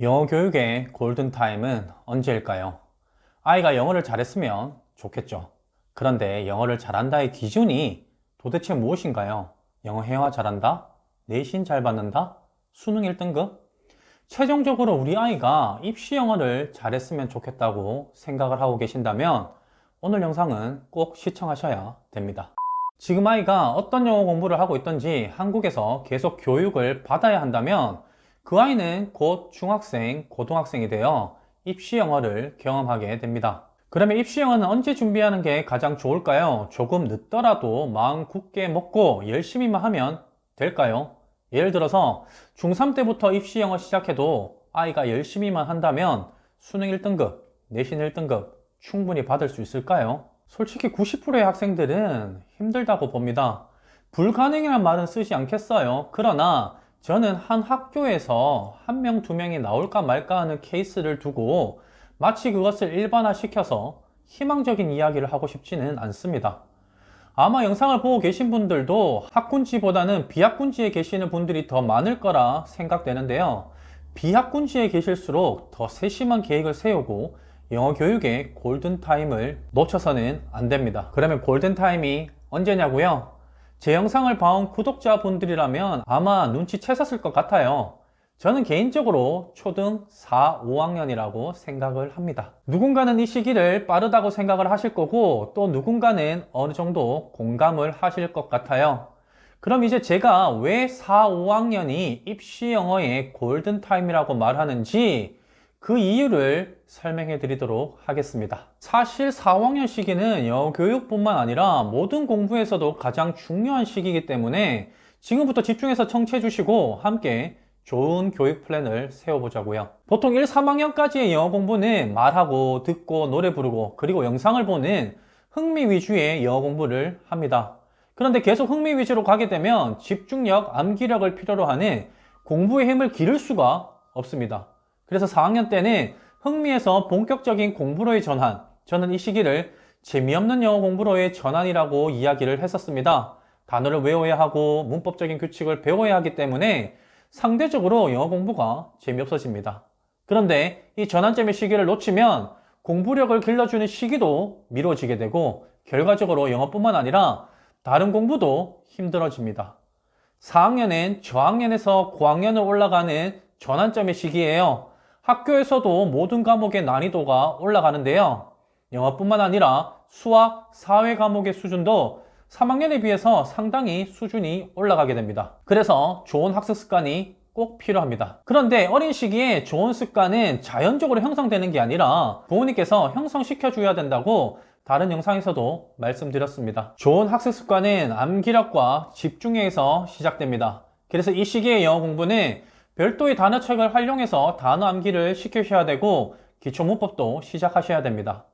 영어 교육의 골든타임은 언제일까요? 아이가 영어를 잘했으면 좋겠죠. 그런데 영어를 잘한다의 기준이 도대체 무엇인가요? 영어 회화 잘한다? 내신 잘 받는다? 수능 1등급? 최종적으로 우리 아이가 입시 영어를 잘했으면 좋겠다고 생각을 하고 계신다면 오늘 영상은 꼭 시청하셔야 됩니다. 지금 아이가 어떤 영어 공부를 하고 있든지 한국에서 계속 교육을 받아야 한다면 그 아이는 곧 중학생, 고등학생이 되어 입시 영어를 경험하게 됩니다. 그러면 입시 영어는 언제 준비하는 게 가장 좋을까요? 조금 늦더라도 마음 굳게 먹고 열심히만 하면 될까요? 예를 들어서 중3 때부터 입시 영어 시작해도 아이가 열심히만 한다면 수능 1등급, 내신 1등급 충분히 받을 수 있을까요? 솔직히 90%의 학생들은 힘들다고 봅니다. 불가능이란 말은 쓰지 않겠어요. 그러나 저는 한 학교에서 한 명, 두 명이 나올까 말까 하는 케이스를 두고 마치 그것을 일반화시켜서 희망적인 이야기를 하고 싶지는 않습니다. 아마 영상을 보고 계신 분들도 학군지보다는 비학군지에 계시는 분들이 더 많을 거라 생각되는데요. 비학군지에 계실수록 더 세심한 계획을 세우고 영어 교육의 골든타임을 놓쳐서는 안 됩니다. 그러면 골든타임이 언제냐고요? 제 영상을 봐온 구독자분들이라면 아마 눈치채셨을 것 같아요. 저는 개인적으로 초등 4, 5학년이라고 생각을 합니다. 누군가는 이 시기를 빠르다고 생각을 하실 거고 또 누군가는 어느 정도 공감을 하실 것 같아요. 그럼 이제 제가 왜 4, 5학년이 입시 영어의 골든타임이라고 말하는지 그 이유를 설명해 드리도록 하겠습니다. 사실 4, 5학년 시기는 영어 교육뿐만 아니라 모든 공부에서도 가장 중요한 시기이기 때문에 지금부터 집중해서 청취해 주시고 함께 좋은 교육 플랜을 세워보자고요. 보통 1, 3학년까지의 영어 공부는 말하고 듣고 노래 부르고 그리고 영상을 보는 흥미 위주의 영어 공부를 합니다. 그런데 계속 흥미 위주로 가게 되면 집중력, 암기력을 필요로 하는 공부의 힘을 기를 수가 없습니다. 그래서 4학년 때는 흥미에서 본격적인 공부로의 전환, 저는 이 시기를 재미없는 영어 공부로의 전환이라고 이야기를 했었습니다. 단어를 외워야 하고 문법적인 규칙을 배워야 하기 때문에 상대적으로 영어 공부가 재미없어집니다. 그런데 이 전환점의 시기를 놓치면 공부력을 길러주는 시기도 미뤄지게 되고 결과적으로 영어뿐만 아니라 다른 공부도 힘들어집니다. 4학년은 저학년에서 고학년을 올라가는 전환점의 시기예요. 학교에서도 모든 과목의 난이도가 올라가는데요. 영어뿐만 아니라 수학, 사회 과목의 수준도 3학년에 비해서 상당히 수준이 올라가게 됩니다. 그래서 좋은 학습 습관이 꼭 필요합니다. 그런데 어린 시기에 좋은 습관은 자연적으로 형성되는 게 아니라 부모님께서 형성시켜 줘야 된다고 다른 영상에서도 말씀드렸습니다. 좋은 학습 습관은 암기력과 집중력에서 시작됩니다. 그래서 이 시기의 영어 공부는 별도의 단어책을 활용해서 단어 암기를 시키셔야 되고 기초 문법도 시작하셔야 됩니다.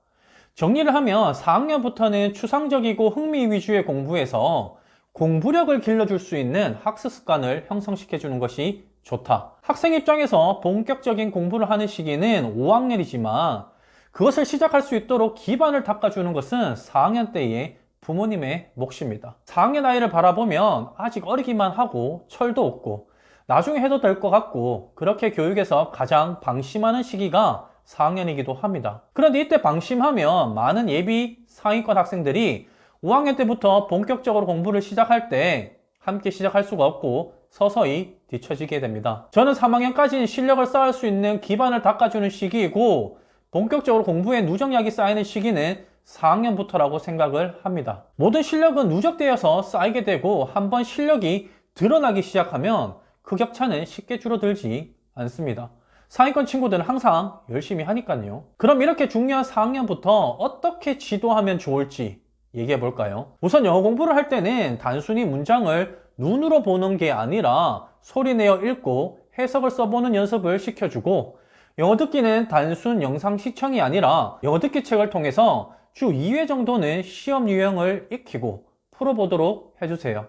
정리를 하면 4학년부터는 추상적이고 흥미 위주의 공부에서 공부력을 길러줄 수 있는 학습 습관을 형성시켜 주는 것이 좋다. 학생 입장에서 본격적인 공부를 하는 시기는 5학년이지만 그것을 시작할 수 있도록 기반을 닦아주는 것은 4학년 때의 부모님의 몫입니다. 4학년 아이를 바라보면 아직 어리기만 하고 철도 없고 나중에 해도 될 것 같고 그렇게 교육에서 가장 방심하는 시기가 4학년이기도 합니다. 그런데 이때 방심하면 많은 예비 상위권 학생들이 5학년 때부터 본격적으로 공부를 시작할 때 함께 시작할 수가 없고 서서히 뒤처지게 됩니다. 저는 3학년까지는 실력을 쌓을 수 있는 기반을 닦아주는 시기이고 본격적으로 공부에 누적약이 쌓이는 시기는 4학년부터라고 생각을 합니다. 모든 실력은 누적되어서 쌓이게 되고 한번 실력이 드러나기 시작하면 그 격차는 쉽게 줄어들지 않습니다. 상위권 친구들은 항상 열심히 하니까요. 그럼 이렇게 중요한 4학년부터 어떻게 지도하면 좋을지 얘기해 볼까요? 우선 영어 공부를 할 때는 단순히 문장을 눈으로 보는 게 아니라 소리내어 읽고 해석을 써보는 연습을 시켜주고 영어 듣기는 단순 영상 시청이 아니라 영어 듣기 책을 통해서 주 2회 정도는 시험 유형을 익히고 풀어보도록 해주세요.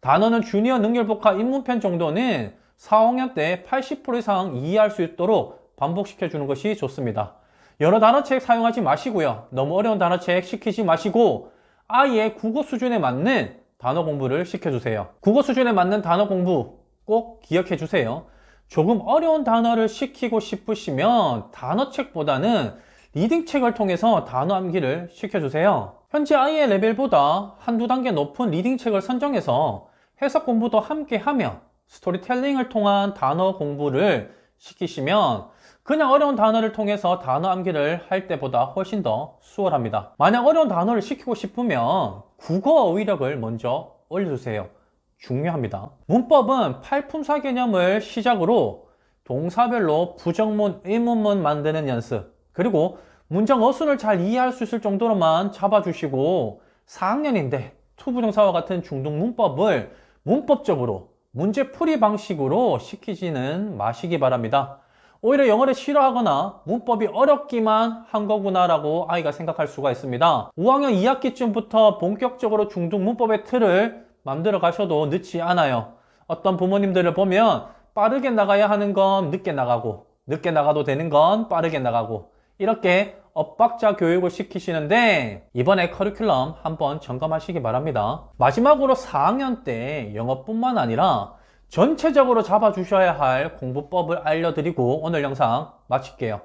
단어는 주니어 능률복화 입문편 정도는 4학년 때 80% 이상 이해할 수 있도록 반복시켜주는 것이 좋습니다. 여러 단어책 사용하지 마시고요. 너무 어려운 단어책 시키지 마시고 아이의 국어 수준에 맞는 단어 공부를 시켜주세요. 국어 수준에 맞는 단어 공부 꼭 기억해 주세요. 조금 어려운 단어를 시키고 싶으시면 단어책보다는 리딩책을 통해서 단어 암기를 시켜주세요. 현재 아이의 레벨보다 한두 단계 높은 리딩책을 선정해서 해석 공부도 함께 하며 스토리텔링을 통한 단어 공부를 시키시면 그냥 어려운 단어를 통해서 단어 암기를 할 때보다 훨씬 더 수월합니다. 만약 어려운 단어를 시키고 싶으면 국어 어휘력을 먼저 올려주세요. 중요합니다. 문법은 팔품사 개념을 시작으로 동사별로 부정문, 의문문 만드는 연습, 그리고 문장 어순을 잘 이해할 수 있을 정도로만 잡아주시고 4학년인데 투부정사와 같은 중등 문법을 문법적으로 문제풀이 방식으로 시키지는 마시기 바랍니다. 오히려 영어를 싫어하거나 문법이 어렵기만 한 거구나 라고 아이가 생각할 수가 있습니다. 5학년 2학기쯤부터 본격적으로 중등 문법의 틀을 만들어 가셔도 늦지 않아요. 어떤 부모님들을 보면 빠르게 나가야 하는 건 늦게 나가고, 늦게 나가도 되는 건 빠르게 나가고, 이렇게 엇박자 교육을 시키시는데 이번에 커리큘럼 한번 점검하시기 바랍니다. 마지막으로 4학년 때 영어뿐만 아니라 전체적으로 잡아주셔야 할 공부법을 알려드리고 오늘 영상 마칠게요.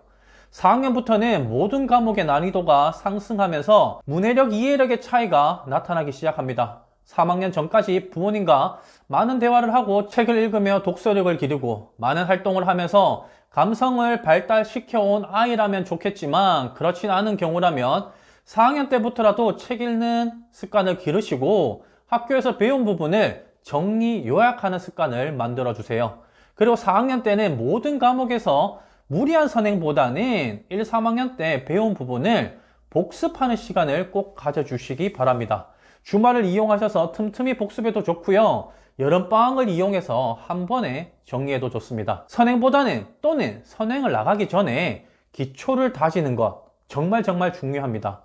4학년부터는 모든 과목의 난이도가 상승하면서 문해력, 이해력의 차이가 나타나기 시작합니다. 3학년 전까지 부모님과 많은 대화를 하고 책을 읽으며 독서력을 기르고 많은 활동을 하면서 감성을 발달시켜온 아이라면 좋겠지만 그렇진 않은 경우라면 4학년 때부터라도 책 읽는 습관을 기르시고 학교에서 배운 부분을 정리 요약하는 습관을 만들어 주세요. 그리고 4학년 때는 모든 과목에서 무리한 선행보다는 1, 3학년 때 배운 부분을 복습하는 시간을 꼭 가져주시기 바랍니다. 주말을 이용하셔서 틈틈이 복습해도 좋고요. 여름방학을 이용해서 한 번에 정리해도 좋습니다. 선행보다는 또는 선행을 나가기 전에 기초를 다지는 것 정말 중요합니다.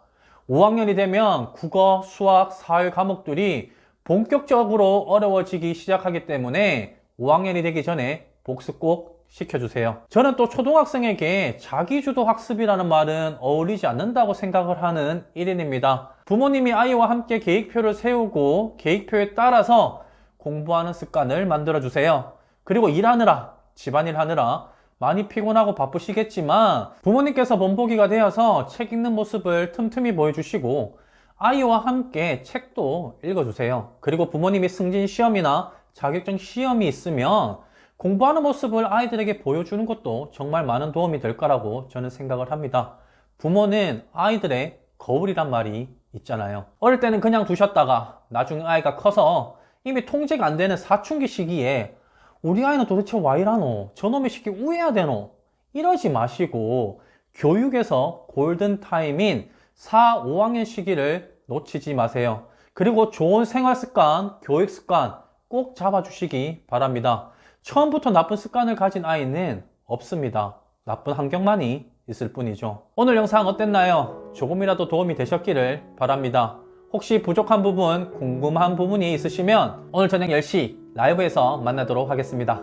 5학년이 되면 국어, 수학, 사회 과목들이 본격적으로 어려워지기 시작하기 때문에 5학년이 되기 전에 복습 꼭 시켜주세요. 저는 또 초등학생에게 자기주도 학습이라는 말은 어울리지 않는다고 생각을 하는 1인입니다. 부모님이 아이와 함께 계획표를 세우고 계획표에 따라서 공부하는 습관을 만들어주세요. 그리고 일하느라, 집안일 하느라 많이 피곤하고 바쁘시겠지만 부모님께서 본보기가 되어서 책 읽는 모습을 틈틈이 보여주시고 아이와 함께 책도 읽어주세요. 그리고 부모님이 승진 시험이나 자격증 시험이 있으면 공부하는 모습을 아이들에게 보여주는 것도 정말 많은 도움이 될 거라고 저는 생각을 합니다. 부모는 아이들의 거울이란 말이 있잖아요. 어릴 때는 그냥 두셨다가 나중에 아이가 커서 이미 통제가 안 되는 사춘기 시기에 우리 아이는 도대체 왜 이러노? 저놈의 시기 우해야 되노? 이러지 마시고 교육에서 골든타임인 4, 5학년 시기를 놓치지 마세요. 그리고 좋은 생활 습관, 교육 습관 꼭 잡아주시기 바랍니다. 처음부터 나쁜 습관을 가진 아이는 없습니다. 나쁜 환경만이 있을 뿐이죠. 오늘 영상 어땠나요? 조금이라도 도움이 되셨기를 바랍니다. 혹시 부족한 부분, 궁금한 부분이 있으시면 오늘 저녁 10시 라이브에서 만나도록 하겠습니다.